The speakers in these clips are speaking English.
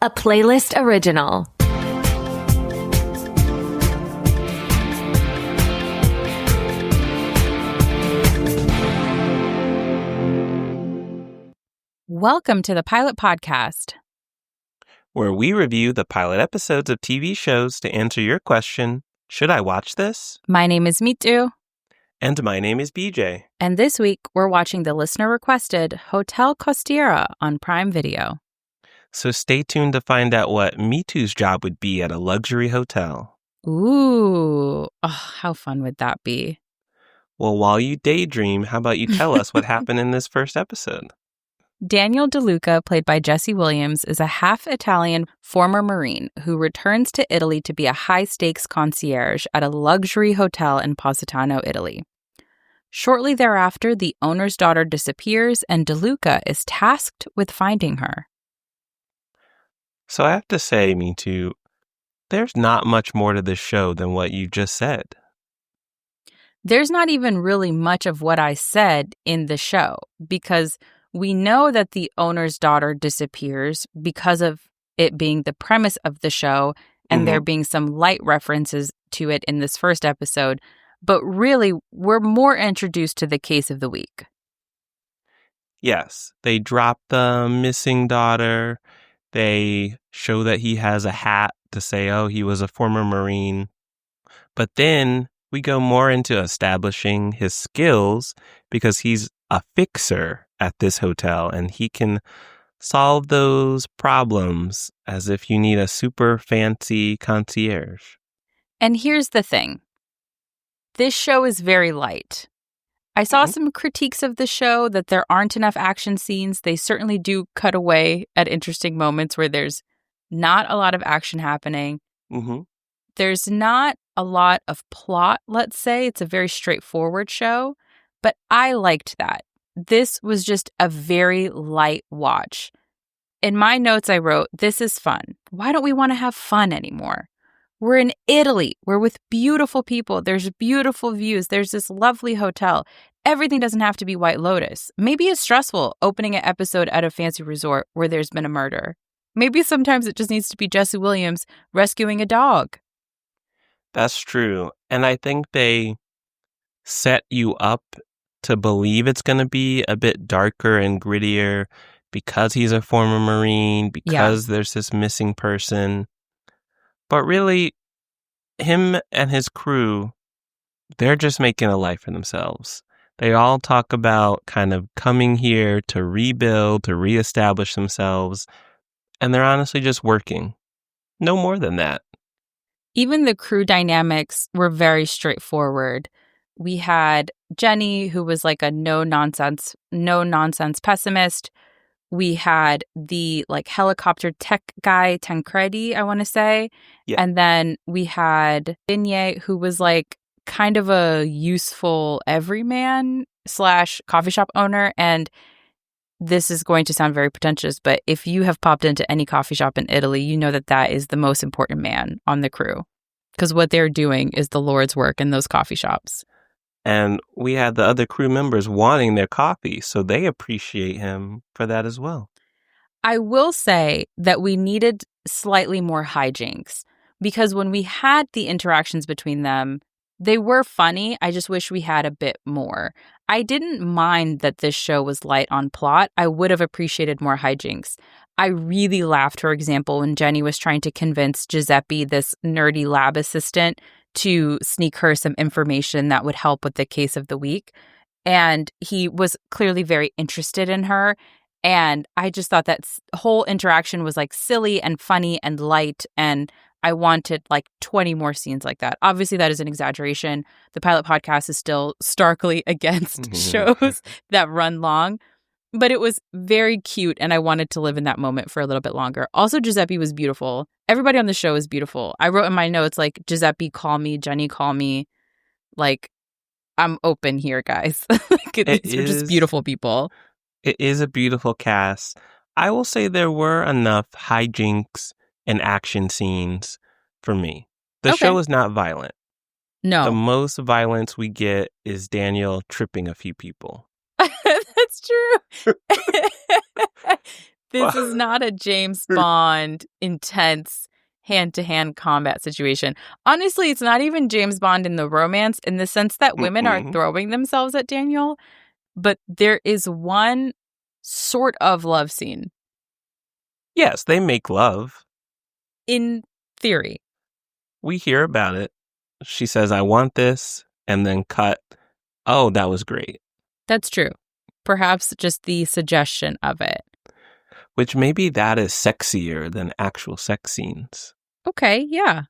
a Playlyst original. Welcome to the Pilot Podcast, where we review the pilot episodes of TV shows to answer your question, should I watch this? My name is Mitu. And my name is BJ. And this week, we're watching the listener-requested Hotel Costiera on Prime Video. So stay tuned to find out what Mitu's job would be at a luxury hotel. Ooh, how fun would that be? Well, while you daydream, how about you tell us what happened in this first episode? Daniel DeLuca, played by Jesse Williams, is a half-Italian former Marine who returns to Italy to be a high-stakes concierge at a luxury hotel in Positano, Italy. Shortly thereafter, the owner's daughter disappears, and DeLuca is tasked with finding her. So I have to say, Mitu, there's not much more to this show than what you just said. There's not even really much of what I said in the show, because we know that the owner's daughter disappears because of it being the premise of the show and there being some light references to it in this first episode. But really, we're more introduced to the case of the week. Yes, they drop the missing daughter. They show that he has a hat to say, oh, he was a former Marine. But then we go more into establishing his skills because he's a fixer at this hotel, and he can solve those problems as if you need a super fancy concierge. And here's the thing. This show is very light. I saw some critiques of the show that there aren't enough action scenes. They certainly do cut away at interesting moments where there's not a lot of action happening. There's not a lot of plot, let's say. It's a very straightforward show, but I liked that. This was just a very light watch. In my notes, I wrote, this is fun. Why don't we want to have fun anymore? We're in Italy. We're with beautiful people. There's beautiful views. There's this lovely hotel. Everything doesn't have to be White Lotus. Maybe it's stressful opening an episode at a fancy resort where there's been a murder. Maybe sometimes it just needs to be Jesse Williams rescuing a dog. That's true. And I think they set you up to believe it's going to be a bit darker and grittier because he's a former Marine, because there's this missing person. But really, him and his crew, they're just making a life for themselves. They all talk about kind of coming here to rebuild, to reestablish themselves, and they're honestly just working. No more than that. Even the crew dynamics were very straightforward. We had Jenny, who was like a no-nonsense pessimist. We had the helicopter tech guy, Tancredi, I want to say. Yeah. And then we had Vignette, who was kind of a useful everyman / coffee shop owner. And this is going to sound very pretentious, but if you have popped into any coffee shop in Italy, you know that that is the most important man on the crew. Because what they're doing is the Lord's work in those coffee shops. And we had the other crew members wanting their coffee, so they appreciate him for that as well. I will say that we needed slightly more hijinks, because when we had the interactions between them, they were funny. I just wish we had a bit more. I didn't mind that this show was light on plot. I would have appreciated more hijinks. I really laughed, for example, when Jenny was trying to convince Giuseppe, this nerdy lab assistant, to sneak her some information that would help with the case of the week. And he was clearly very interested in her. And I just thought that whole interaction was silly and funny and light. And I wanted 20 more scenes like that. Obviously, that is an exaggeration. The Pilot Podcast is still starkly against shows that run long. But it was very cute, and I wanted to live in that moment for a little bit longer. Also, Giuseppe was beautiful. Everybody on the show is beautiful. I wrote in my notes, Giuseppe, call me, Jenny, call me. I'm open here, guys. These are just beautiful people. It is a beautiful cast. I will say there were enough hijinks and action scenes for me. The show is not violent. No. The most violence we get is Daniel tripping a few people. That's true. This is not a James Bond intense hand-to-hand combat situation. Honestly, it's not even James Bond in the romance in the sense that women are throwing themselves at Daniel, but there is one sort of love scene. Yes, they make love. In theory. We hear about it. She says, I want this, and then cut. Oh, that was great. That's true. Perhaps just the suggestion of it. Which maybe that is sexier than actual sex scenes. Okay, yeah.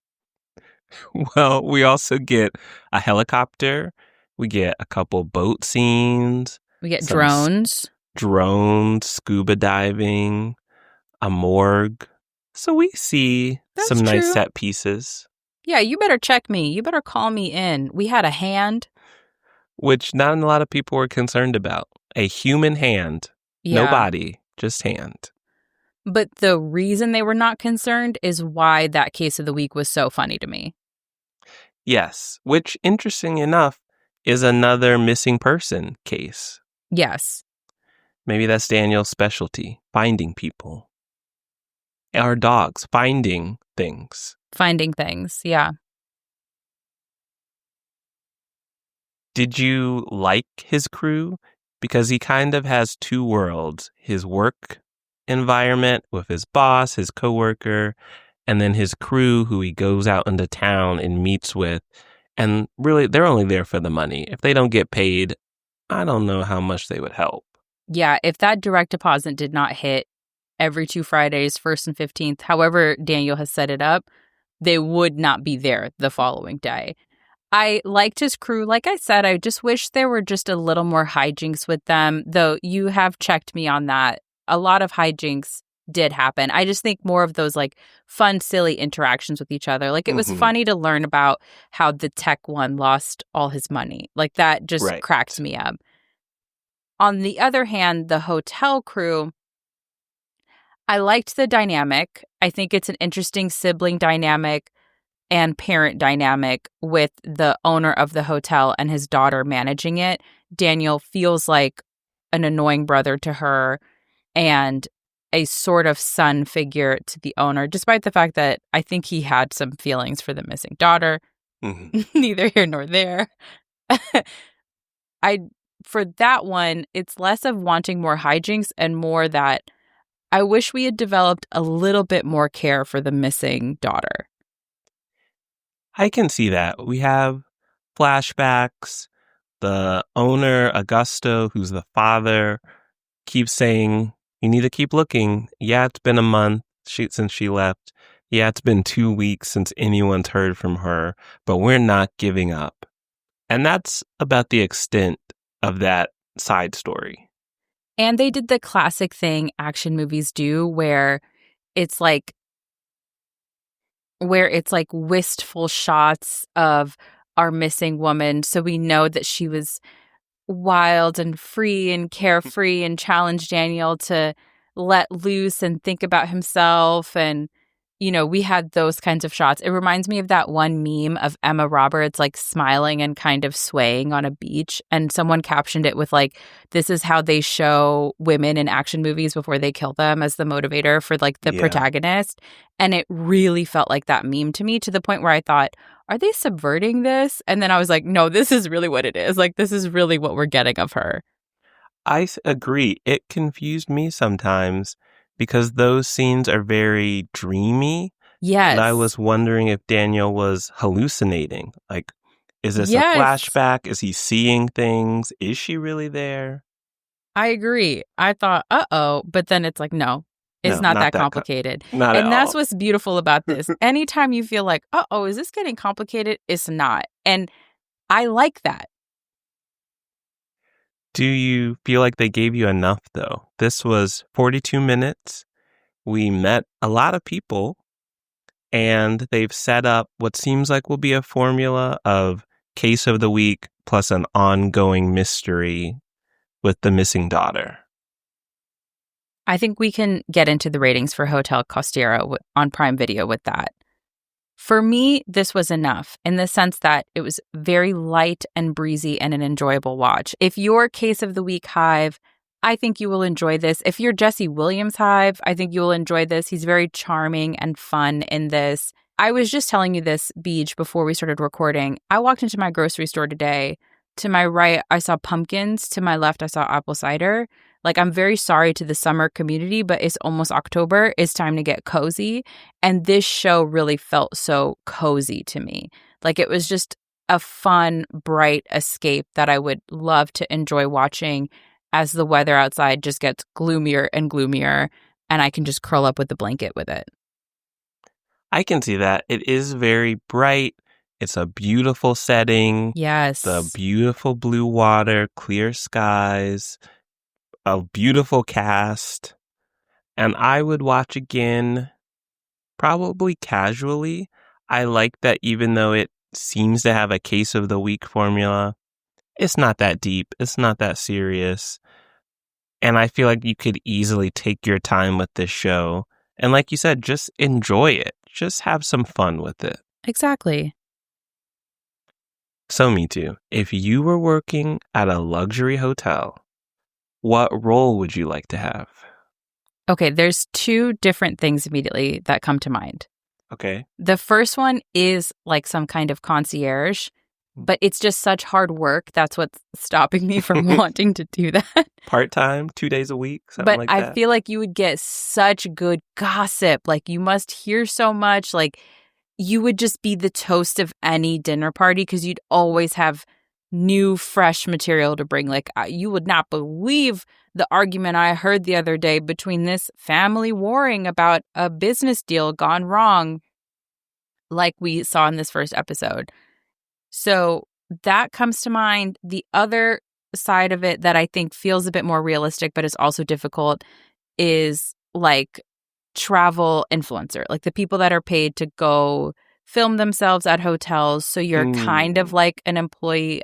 Well, we also get a helicopter. We get a couple boat scenes. We get drones. Drones, scuba diving, a morgue. So we see some nice set pieces. Yeah, you better check me. You better call me in. We had a hand. Which not a lot of people were concerned about. A human hand. Yeah. No body, just hand. But the reason they were not concerned is why that case of the week was so funny to me. Yes, which, interesting enough, is another missing person case. Yes. Maybe that's Daniel's specialty, finding people. Our dogs, finding things. Finding things, yeah. Did you like his crew? Because he kind of has two worlds. His work environment with his boss, his coworker, and then his crew who he goes out into town and meets with. And really, they're only there for the money. If they don't get paid, I don't know how much they would help. Yeah, if that direct deposit did not hit every 2 Fridays, 1st and 15th, however Daniel has set it up, they would not be there the following day. I liked his crew. Like I said, I just wish there were just a little more hijinks with them, though you have checked me on that. A lot of hijinks did happen. I just think more of those like fun, silly interactions with each other. Like it was funny to learn about how the tech one lost all his money. Like that just cracked me up. On the other hand, the hotel crew, I liked the dynamic. I think it's an interesting sibling dynamic and parent dynamic with the owner of the hotel and his daughter managing it. Daniel feels like an annoying brother to her and a sort of son figure to the owner, despite the fact that I think he had some feelings for the missing daughter. Neither here nor there. For that one, it's less of wanting more hijinks and more that I wish we had developed a little bit more care for the missing daughter. I can see that. We have flashbacks. The owner, Augusto, who's the father, keeps saying, you need to keep looking. Yeah, it's been a month since she left. Yeah, it's been 2 weeks since anyone's heard from her, but we're not giving up. And that's about the extent of that side story. And they did the classic thing action movies do where it's like wistful shots of our missing woman. So we know that she was wild and free and carefree and challenged Daniel to let loose and think about himself. And, you know, we had those kinds of shots. It reminds me of that one meme of Emma Roberts, like smiling and kind of swaying on a beach. And someone captioned it with like, this is how they show women in action movies before they kill them as the motivator for like the protagonist. And it really felt like that meme to me, to the point where I thought, are they subverting this? And then I was like, no, this is really what it is. Like, this is really what we're getting of her. I agree. It confused me sometimes because those scenes are very dreamy. Yes. And I was wondering if Daniel was hallucinating. Like, is this a flashback? Is he seeing things? Is she really there? I agree. I thought, uh-oh. But then it's like, no. It's not that complicated. Not at all. And that's what's beautiful about this. Anytime you feel like, uh-oh, is this getting complicated? It's not. And I like that. Do you feel like they gave you enough, though? This was 42 minutes. We met a lot of people, and they've set up what seems like will be a formula of case of the week plus an ongoing mystery with the missing daughter. I think we can get into the ratings for Hotel Costiera on Prime Video with that. For me, this was enough in the sense that it was very light and breezy and an enjoyable watch. If your case of the week, Hive, I think you will enjoy this. If you're Jesse Williams' Hive, I think you will enjoy this. He's very charming and fun in this. I was just telling you this, Beej, before we started recording. I walked into my grocery store today. To my right, I saw pumpkins. To my left, I saw apple cider. Like, I'm very sorry to the summer community, but it's almost October. It's time to get cozy. And this show really felt so cozy to me. Like, it was just a fun, bright escape that I would love to enjoy watching as the weather outside just gets gloomier and gloomier, and I can just curl up with the blanket with it. I can see that. It is very bright. It's a beautiful setting. Yes. The beautiful blue water, clear skies, a beautiful cast. And I would watch again, probably casually. I like that even though it seems to have a case of the week formula, it's not that deep. It's not that serious. And I feel like you could easily take your time with this show. And like you said, just enjoy it. Just have some fun with it. Exactly. So me too. If you were working at a luxury hotel, what role would you like to have? Okay, there's two different things immediately that come to mind. Okay. The first one is like some kind of concierge, but it's just such hard work. That's what's stopping me from wanting to do that. Part-time, 2 days a week, something like that. I feel like you would get such good gossip. Like, you must hear so much. Like, you would just be the toast of any dinner party because you'd always have new, fresh material to bring. Like, you would not believe the argument I heard the other day between this family warring about a business deal gone wrong, like we saw in this first episode. So that comes to mind. The other side of it that I think feels a bit more realistic, but is also difficult, is like travel influencer, like the people that are paid to go film themselves at hotels. So you're kind of like an employee,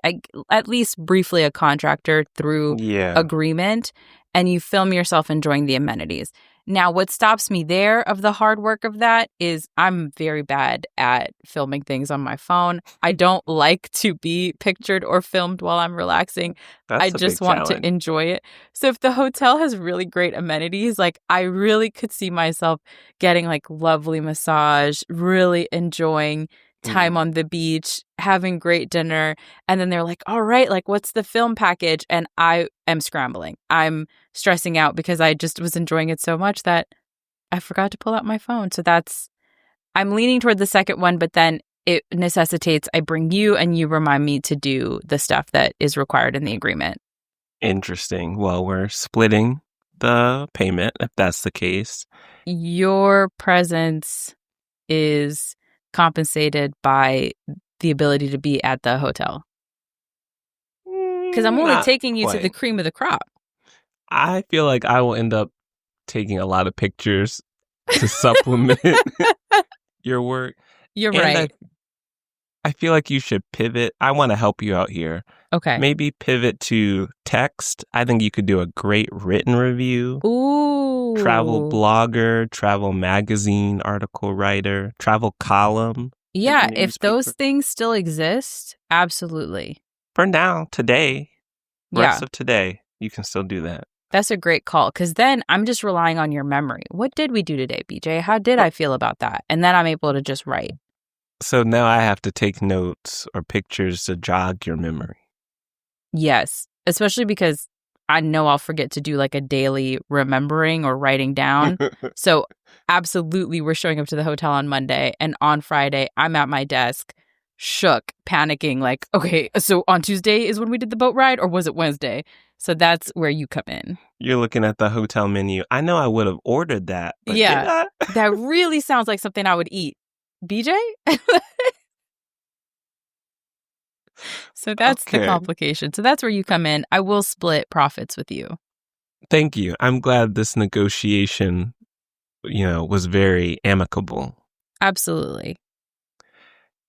at least briefly a contractor through agreement, and you film yourself enjoying the amenities. Now, what stops me there of the hard work of that is I'm very bad at filming things on my phone. I don't like to be pictured or filmed while I'm relaxing. I just want to enjoy it. So if the hotel has really great amenities, like, I really could see myself getting like lovely massage, really enjoying time on the beach, having great dinner, and then they're like, all right, like, what's the film package? And I am scrambling. I'm stressing out because I just was enjoying it so much that I forgot to pull out my phone. So I'm leaning toward the second one, but then it necessitates I bring you and you remind me to do the stuff that is required in the agreement. Interesting. Well, we're splitting the payment if that's the case. Your presence is compensated by the ability to be at the hotel. Because I'm only taking you to the cream of the crop. I feel like I will end up taking a lot of pictures to supplement your work. You're right. I feel like you should pivot. I want to help you out here. Okay. Maybe pivot to text. I think you could do a great written review. Ooh. Travel blogger, travel magazine article writer, travel column. Yeah, if those things still exist, absolutely. For now, today, rest of today, you can still do that. That's a great call, because then I'm just relying on your memory. What did we do today, BJ? How did I feel about that? And then I'm able to just write. So now I have to take notes or pictures to jog your memory. Yes, especially because I know I'll forget to do like a daily remembering or writing down. So absolutely, we're showing up to the hotel on Monday, and on Friday, I'm at my desk, shook, panicking, like, okay, so on Tuesday is when we did the boat ride, or was it Wednesday? So that's where you come in. You're looking at the hotel menu. I know I would have ordered that. But yeah, that really sounds like something I would eat. BJ? So that's the complication. So that's where you come in. I will split profits with you. Thank you. I'm glad this negotiation, was very amicable. Absolutely.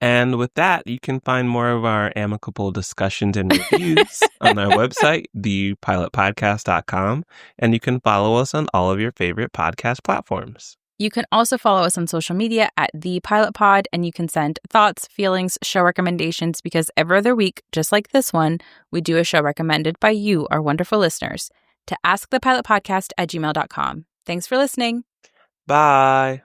And with that, you can find more of our amicable discussions and reviews on our website, thepilotpodcast.com, and you can follow us on all of your favorite podcast platforms. You can also follow us on social media at The Pilot Pod, and you can send thoughts, feelings, show recommendations, because every other week, just like this one, we do a show recommended by you, our wonderful listeners. to askthepilotpodcast@gmail.com. Thanks for listening. Bye.